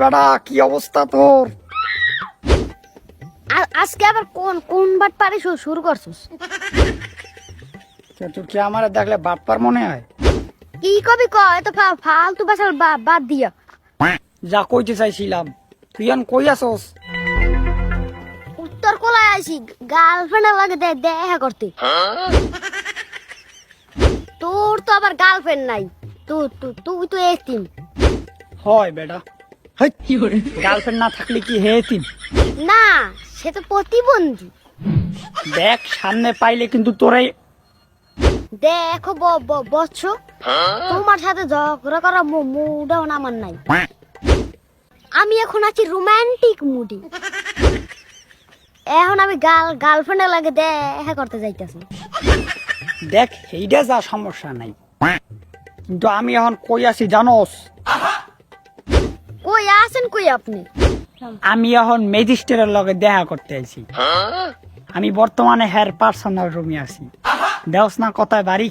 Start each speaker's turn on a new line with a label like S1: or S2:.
S1: বেটা কি অবস্থা তোর?
S2: আজকে আবার কোন কোন বাট পারি শুরু করছিস?
S1: তুই কি আমার দেখলে বাটপার মনে হয়?
S2: কি কবি ক এত ফালতু বাসাল বাদ দিয়া।
S1: যা কইতে চাইছিলাম, তুই এখন কই আসস?
S2: উত্তর কোলায় আইছি গার্লফ্রেন্ডের লাগে দেখা করতে। তোর তো আবার গার্লফ্রেন্ড নাই, তুই তো এতিম।
S1: হয় বেটা, গার্লফ্রেন্ড না থাকলে কি হেতিম?
S2: না, সে তো প্রতিবন্ধী।
S1: দেখ সামনে পাইলে কিন্তু তোরাই।
S2: দেখো বৎস, তোমার সাথে ঝগড়া করা মুডও আমার নাই। আমি এখন আছি রোমান্টিক মুডে। এখন আমি গার্লফ্রেন্ডের লাগে দেখা করতে যাইতেছি।
S1: দেখ এইটা যা সমস্যা নাই, কিন্তু আমি এখন কই আছি জানোস?
S2: কই আছেন কই আপনি?
S1: আমি এখন ম্যাজিস্ট্রেটের লগে দেখা করতে আইছি। আমি বর্তমানে হের পার্সোনাল রুমে আছি। দেওস না কথায় বাড়ি